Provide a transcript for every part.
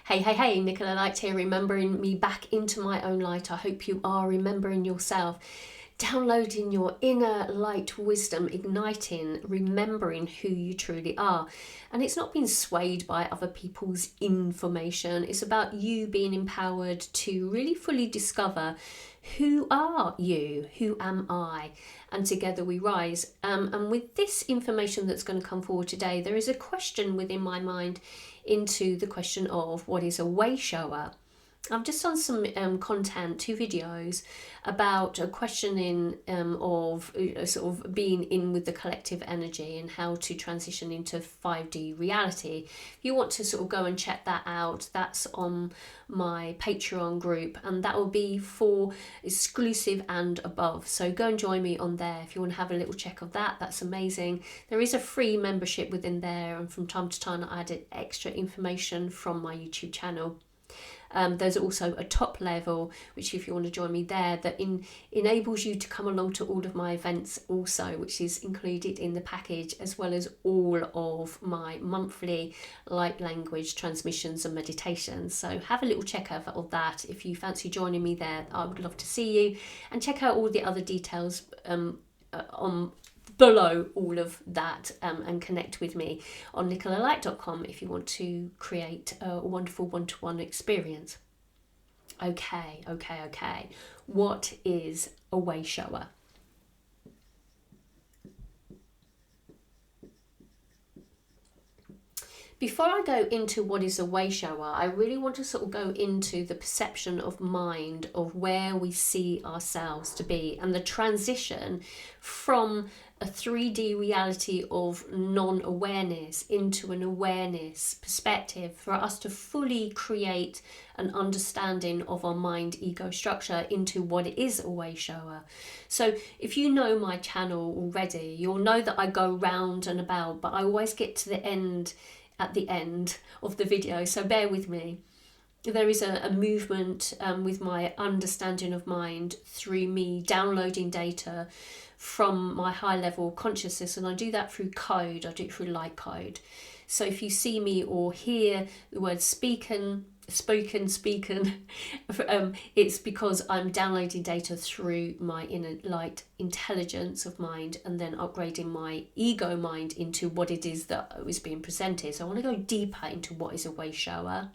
Hey, Nicola Light here, remembering me back into my own light. I hope you are remembering yourself, downloading your inner light wisdom, igniting, remembering who you truly are. And it's not being swayed by other people's information. It's about you being empowered to really fully discover who are you, who am I, and together we rise. And with this information that's going to come forward today, there is a question within my mind into the question of what is a wayshower. I've just done some content, 2 videos about a questioning of sort of being in with the collective energy and how to transition into 5D reality. If you want to sort of go and check that out, that's on my Patreon group, and that will be for exclusive and above. So go and join me on there if you want to have a little check of that. That's amazing. There is a free membership within there, and from time to time I added extra information from my YouTube channel. There's also a top level, which if you want to join me there, that enables you to come along to all of my events also, which is included in the package, as well as all of my monthly light language transmissions and meditations. So have a little check out of that if you fancy joining me there. I would love to see you, and check out all the other details on below all of that, and connect with me on nicolalight.com if you want to create a wonderful one-to-one experience. Okay. What is a wayshower? Before I go into what is a wayshower, I really want to sort of go into the perception of mind, of where we see ourselves to be, and the transition from a 3D reality of non-awareness into an awareness perspective for us to fully create an understanding of our mind ego structure into what it is a wayshower. So if you know my channel already, you'll know that I go round and about, but I always get to the end at the end of the video, so bear with me. There is a movement with my understanding of mind through me downloading data from my high level consciousness, and I do that through code. I do it through light code. So if you see me or hear the word spoken, it's because I'm downloading data through my inner light intelligence of mind, and then upgrading my ego mind into what it is that is being presented. So I want to go deeper into what is a wayshower.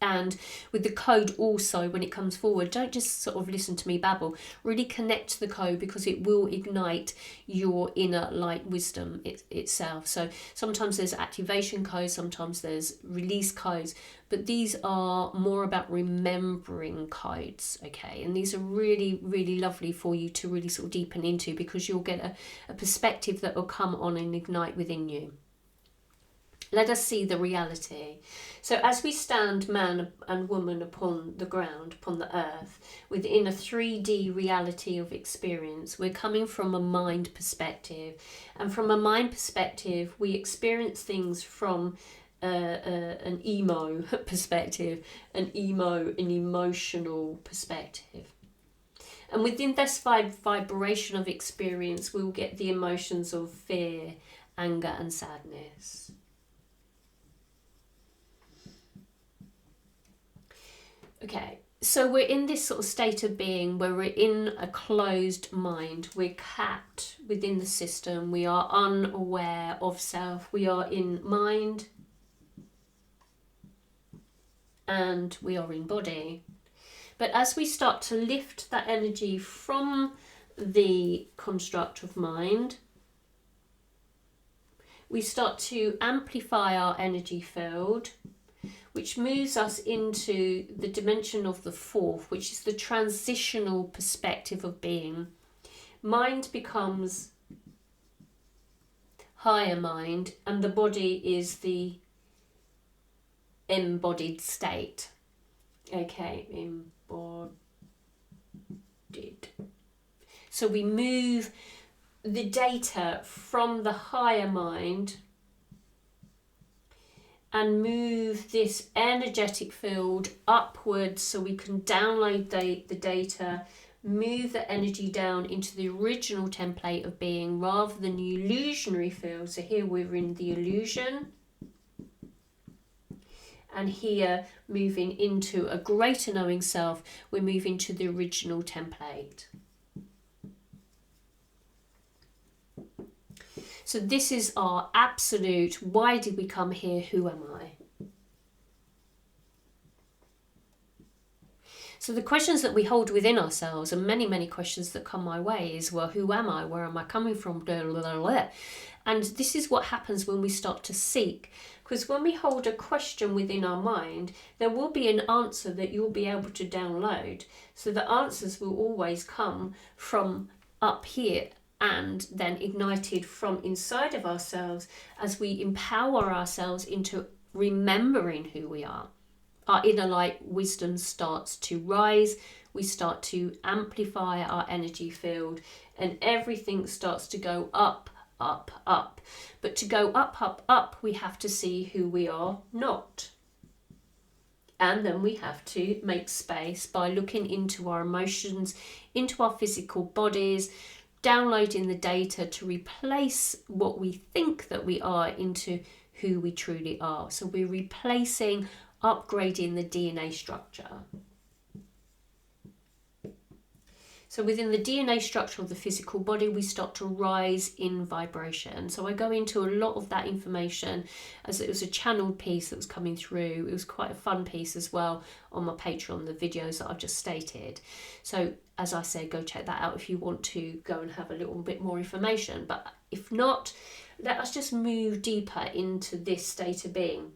And with the code also, when it comes forward, don't just sort of listen to me babble. Really connect to the code, because it will ignite your inner light wisdom itself. So sometimes there's activation codes, sometimes there's release codes, but these are more about remembering codes, okay? And these are really, really lovely for you to really sort of deepen into, because you'll get a perspective that will come on and ignite within you. Let us see the reality. So as we stand, man and woman, upon the ground, upon the earth, within a 3D reality of experience, we're coming from a mind perspective. And from a mind perspective, we experience things from an emo perspective, an emotional perspective. And within this vibration of experience, we'll get the emotions of fear, anger, and sadness. Okay, so we're in this sort of state of being where we're in a closed mind. We're capped within the system. We are unaware of self. We are in mind and we are in body. But as we start to lift that energy from the construct of mind, we start to amplify our energy field, which moves us into the dimension of the fourth, which is the transitional perspective of being. Mind becomes higher mind, and the body is the embodied state. Okay, embodied. So we move the data from the higher mind and move this energetic field upwards, so we can download the data, move the energy down into the original template of being, rather than the illusionary field. So here we're in the illusion, And here, moving into a greater knowing self, we're moving to the original template. So this is our absolute, why did we come here, who am I? So the questions that we hold within ourselves, and many, many questions that come my way, is, well, who am I? Where am I coming from? Blah, blah, blah, blah. And this is what happens when we start to seek. Because when we hold a question within our mind, there will be an answer that you'll be able to download. So the answers will always come from up here and then ignited from inside of ourselves as we empower ourselves into remembering who we are. Our inner light wisdom starts to rise, we start to amplify our energy field, and everything starts to go up, up, up. But to go up, up, up, we have to see who we are not. And then we have to make space by looking into our emotions, into our physical bodies, downloading the data to replace what we think that we are into who we truly are. So we're replacing, upgrading the DNA structure. So within the DNA structure of the physical body, we start to rise in vibration. So I go into a lot of that information as it was a channeled piece that was coming through. It was quite a fun piece as well on my Patreon, the videos that I've just stated. So as I say, go check that out if you want to go and have a little bit more information. But if not, let us just move deeper into this state of being.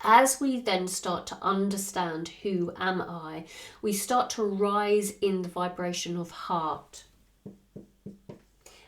As we then start to understand who am I, we start to rise in the vibration of heart.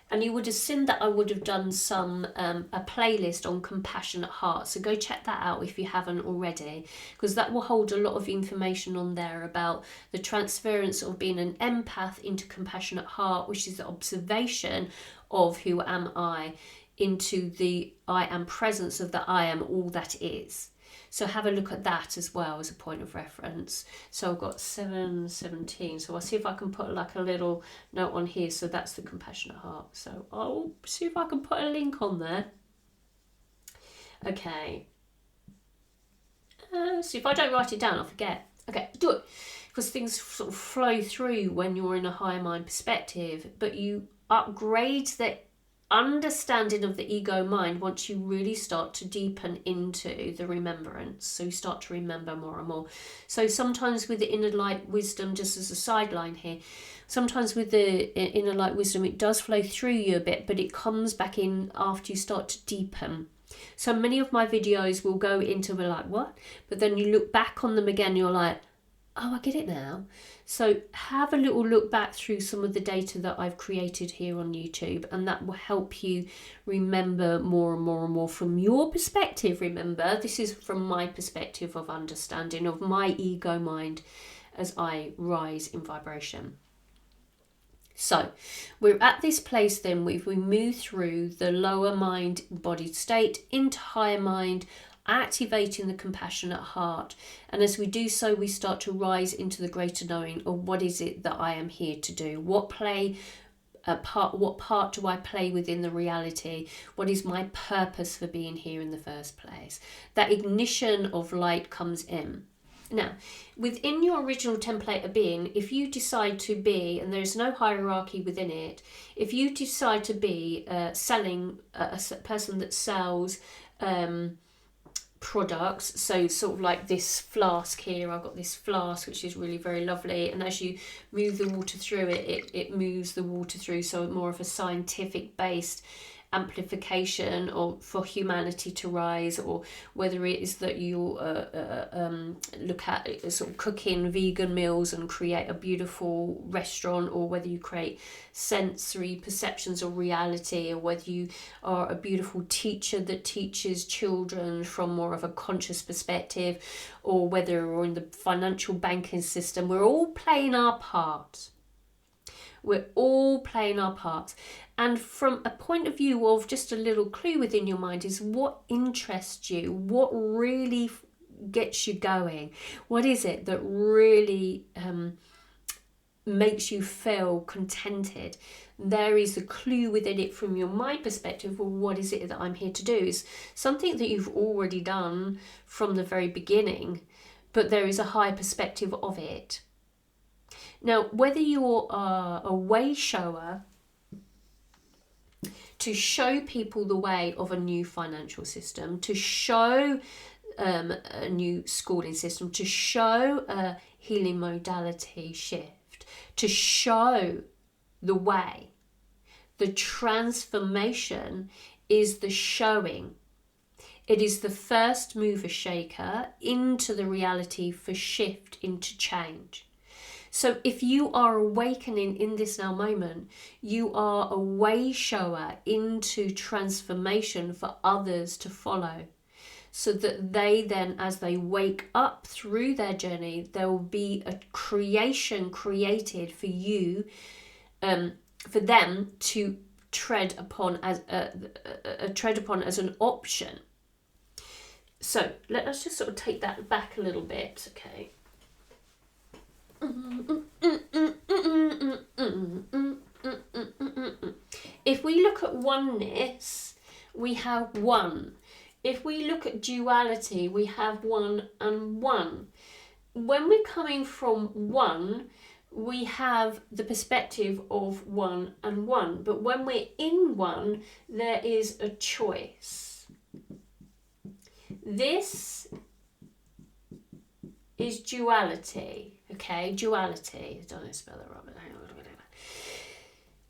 And you would have seen that I would have done a playlist on compassionate heart. So go check that out if you haven't already, because that will hold a lot of information on there about the transference of being an empath into compassionate heart, which is the observation of who am I, into the I am presence of the I am all that is. So have a look at that as well as a point of reference. So I've got 7:17. So I'll see if I can put like a little note on here. So that's the compassionate heart. So I'll see if I can put a link on there. Okay. See, if I don't write it down, I'll forget. Okay, do it. Because things sort of flow through when you're in a higher mind perspective. But you upgrade the understanding of the ego mind once you really start to deepen into the remembrance. So you start to remember more and more. So sometimes with the inner light wisdom, just as a sideline here, sometimes with the inner light wisdom, it does flow through you a bit, but it comes back in after you start to deepen. So many of my videos will go into like, what? But then you look back on them again, you're like, oh, I get it now. So have a little look back through some of the data that I've created here on YouTube, and that will help you remember more and more and more from your perspective. Remember, this is from my perspective of understanding of my ego mind as I rise in vibration. So we're at this place then, we move through the lower mind embodied state into higher mind, activating the compassionate heart. And as we do so, we start to rise into the greater knowing of what is it that I am here to do? What part do I play within the reality? What is my purpose for being here in the first place? That ignition of light comes in. Now, within your original template of being, if you decide to be, and there's no hierarchy within it, if you decide to be a person that sells products, so sort of like this flask here, I've got this flask which is really very lovely, and as you move the water through it moves the water through, so more of a scientific based amplification or for humanity to rise, or whether it is that you look at sort of cooking vegan meals and create a beautiful restaurant, or whether you create sensory perceptions of reality, or whether you are a beautiful teacher that teaches children from more of a conscious perspective, or whether we're in the financial banking system. We're all playing our part. We're all playing our parts. And from a point of view of just a little clue within your mind is what interests you, what really gets you going, what is it that really makes you feel contented. There is a clue within it from your mind perspective. Well, what is it that I'm here to do? Is something that you've already done from the very beginning, but there is a high perspective of it. Now, whether you're a wayshower to show people the way of a new financial system, to show a new schooling system, to show a healing modality shift, to show the way, the transformation is the showing. It is the first mover shaker into the reality for shift, into change. So if you are awakening in this now moment, you are a way shower into transformation for others to follow. So that they then, as they wake up through their journey, there will be a creation created for you, for them to tread upon as an option. So let's just sort of take that back a little bit, okay? If we look at oneness, we have one. If we look at duality, we have one and one. When we're coming from one, we have the perspective of one and one. But when we're in one, there is a choice. This is duality, okay? Duality. I don't know spell that right, but hang on.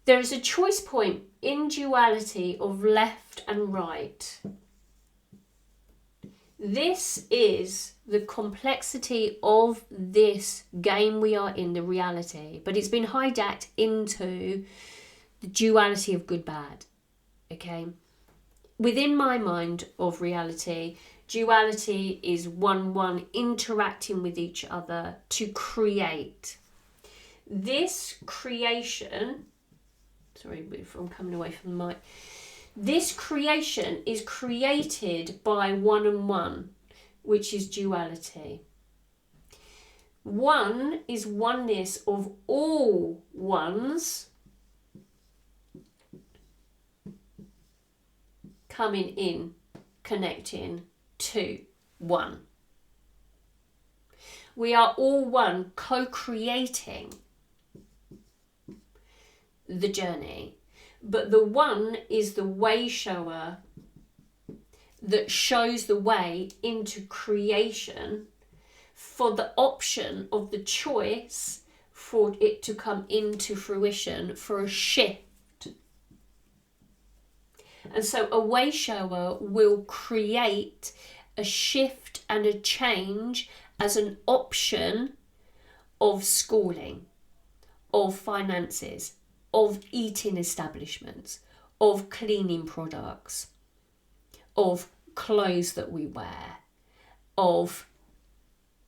There is a choice point in duality of left and right. This is the complexity of this game we are in, the reality. But it's been hijacked into the duality of good, bad, okay? Within my mind of reality, duality is one interacting with each other to create. This creation, sorry if I'm coming away from the mic, this creation is created by one and one, which is duality. One is oneness of all ones coming in, connecting to one. We are all one, co-creating the journey, but the one is the way shower that shows the way into creation for the option of the choice for it to come into fruition, for a shift. And so a way shower will create a shift and a change as an option of schooling, of finances, of eating establishments, of cleaning products, of clothes that we wear, of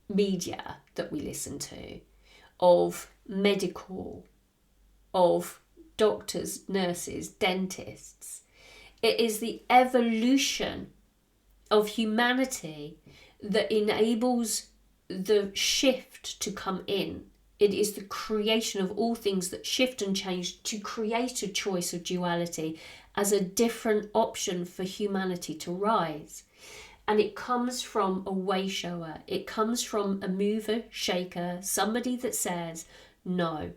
media that we listen to, of medical, of doctors, nurses, dentists. It is the evolution of humanity that enables the shift to come in. It is the creation of all things that shift and change to create a choice of duality as a different option for humanity to rise. And it comes from a way shower. It comes from a mover, shaker, somebody that says, no,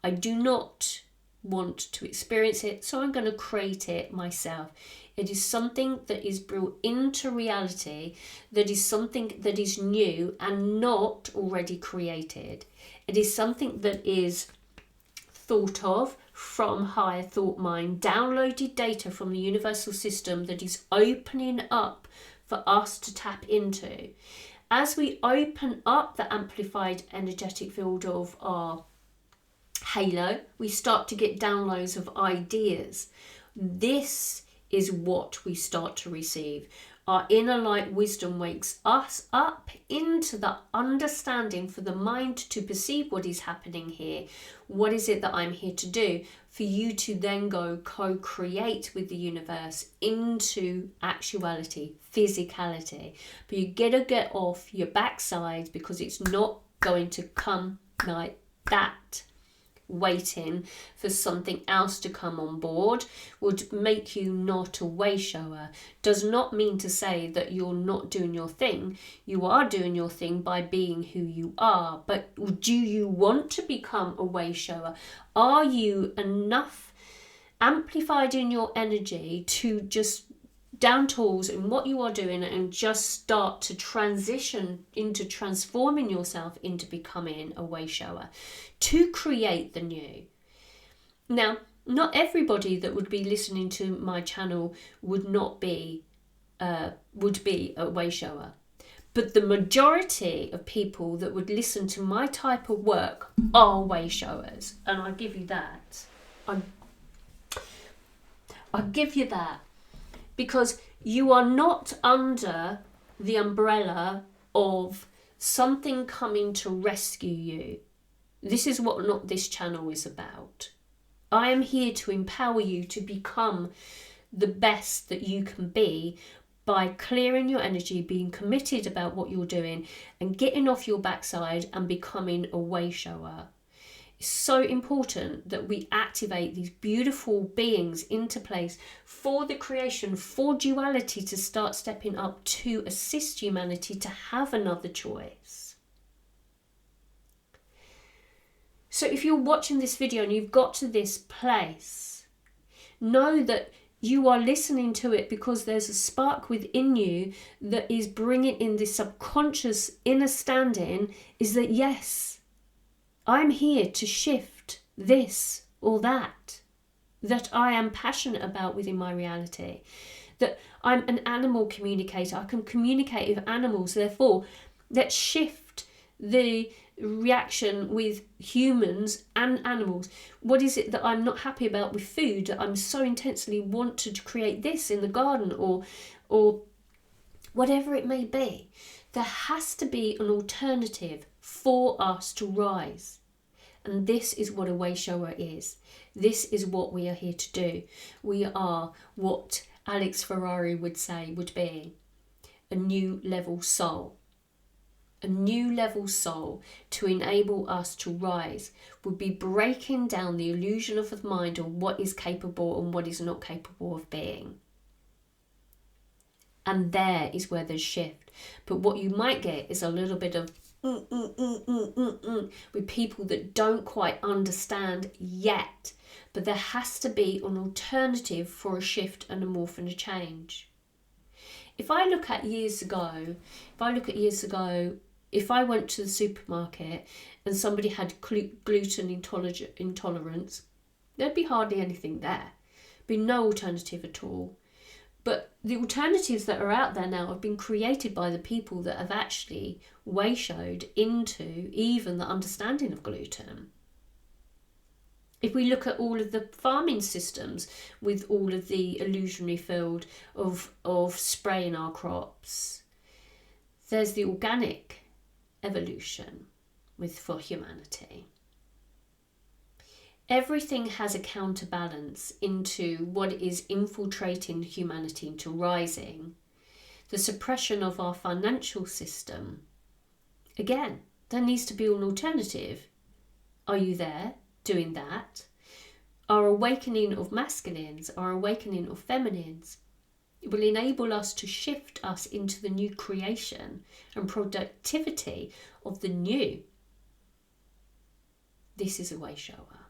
I do not want to experience it, so I'm going to create it myself. It is something that is brought into reality, that is something that is new and not already created. It is something that is thought of from higher thought mind, downloaded data from the universal system that is opening up for us to tap into. As we open up the amplified energetic field of our halo, we start to get downloads of ideas. This is what we start to receive. Our inner light wisdom wakes us up into the understanding for the mind to perceive what is happening here. What is it that I'm here to do? For you to then go co-create with the universe into actuality, physicality. But you gotta get off your backside because it's not going to come like that. waiting for something else to come on board would make you not a wayshower. Does not mean to say that you're not doing your thing. You are doing your thing by being who you are. But do you want to become a wayshower? Are you enough amplified in your energy to just down tools in what you are doing and just start to transition into transforming yourself into becoming a wayshower to create the new? Now, not everybody that would be listening to my channel would be a wayshower, but the majority of people that would listen to my type of work are wayshowers, and I give you that. I give you that. Because you are not under the umbrella of something coming to rescue you. This is what not this channel is about. I am here to empower you to become the best that you can be by clearing your energy, being committed about what you're doing, and getting off your backside and becoming a wayshower. It's so important that we activate these beautiful beings into place for the creation, for duality to start stepping up to assist humanity to have another choice. So if you're watching this video and you've got to this place, know that you are listening to it because there's a spark within you that is bringing in this subconscious inner standing is that yes, I'm here to shift this or that I am passionate about within my reality. That I'm an animal communicator. I can communicate with animals. Therefore, let's shift the reaction with humans and animals. What is it that I'm not happy about with food? That I'm so intensely want to create this in the garden or whatever it may be. There has to be an alternative for us to rise. And this is what a wayshower is. This is what we are here to do. We are what Alex Ferrari would say would be a new level soul. A new level soul to enable us to rise would be breaking down the illusion of the mind of what is capable and what is not capable of being. And there is where there's shift. But what you might get is a little bit of with people that don't quite understand yet. But there has to be an alternative for a shift and a morph and a change. If I look at years ago, if I went to the supermarket and somebody had gluten intolerance, there'd be hardly anything there. There'd be no alternative at all. But the alternatives that are out there now have been created by the people that have actually wayshowed into even the understanding of gluten. If we look at all of the farming systems with all of the illusionary field of spraying our crops, there's the organic evolution for humanity. Everything has a counterbalance into what is infiltrating humanity into rising. The suppression of our financial system. Again, there needs to be an alternative. Are you there doing that? Our awakening of masculines, our awakening of feminines, it will enable us to shift us into the new creation and productivity of the new. This is a wayshower.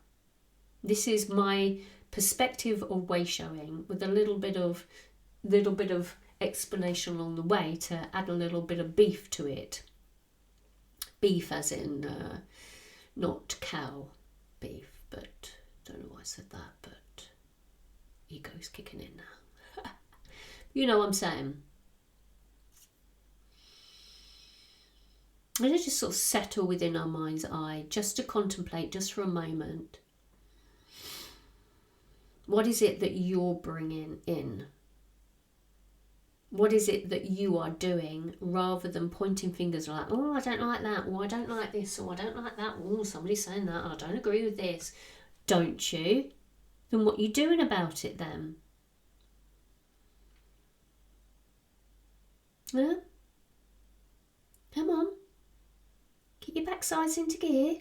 This is my perspective of wayshowing with a little bit of explanation along the way to add a little bit of beef to it. Beef as in not cow beef, but don't know why I said that, but ego's kicking in now. You know what I'm saying. And it just sort of settle within our mind's eye, just to contemplate, just for a moment. What is it that you're bringing in? What is it that you are doing, rather than pointing fingers like, oh, I don't like that, or I don't like this, or I don't like that, oh, somebody's saying that, I don't agree with this. Don't you? Then what are you doing about it then? Huh? Come on. Get your backsides into gear.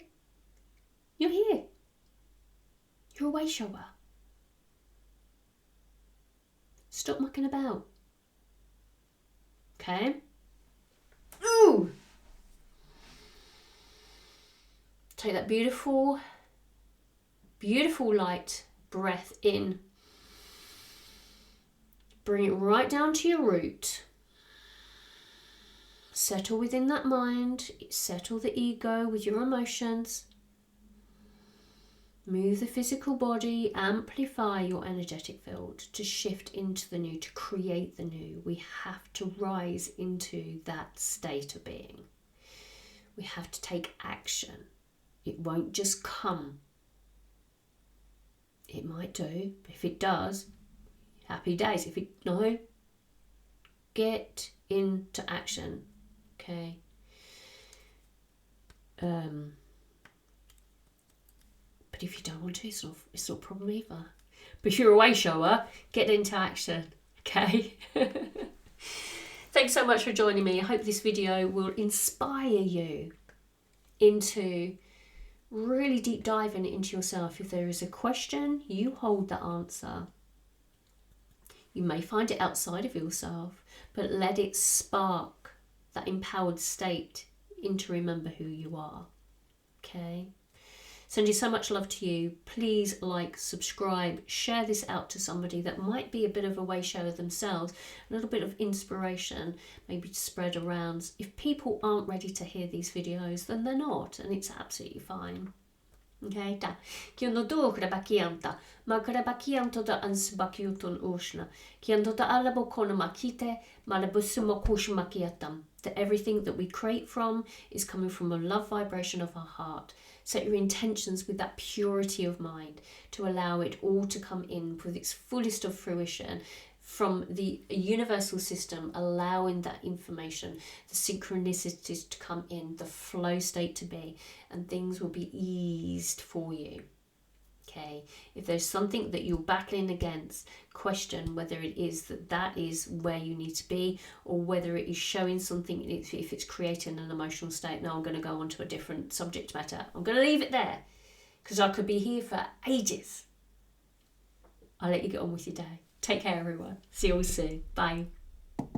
You're here. You're a wayshower. Stop mucking about. Okay? Ooh! Take that beautiful, beautiful light breath in. Bring it right down to your root. Settle within that mind. Settle the ego with your emotions. Move the physical body. Amplify your energetic field to shift into the new, to create the new. We have to rise into that state of being. We have to take action. It won't just come. It might do. If it does, happy days. If it no, get into action. Okay. But if you don't want to, it's not a problem either. But if you're a wayshower, get into action. Okay. Thanks so much for joining me. I hope this video will inspire you into really deep diving into yourself. If there is a question, you hold the answer. You may find it outside of yourself, but let it spark that empowered state in to remember who you are. Okay? Send you so much love to you. Please like, subscribe, share this out to somebody that might be a bit of a wayshower themselves, a little bit of inspiration, maybe to spread around. If people aren't ready to hear these videos, then they're not, and it's absolutely fine. Okay, da. Kion do krabakianta, ma krabakianto da ansbakiuton ushna. Kion da alabo kona makite, malabusumo kushmakiatam. That everything that we create from is coming from a love vibration of our heart. Set your intentions with that purity of mind to allow it all to come in with its fullest of fruition from the universal system, allowing that information, the synchronicities to come in, the flow state to be, and things will be eased for you. Okay, if there's something that you're battling against, question whether it is that is where you need to be, or whether it is showing something, if it's creating an emotional state. Now I'm going to go on to a different subject matter. I'm going to leave it there because I could be here for ages. I'll let you get on with your day. Take care, everyone. See you all soon. Bye.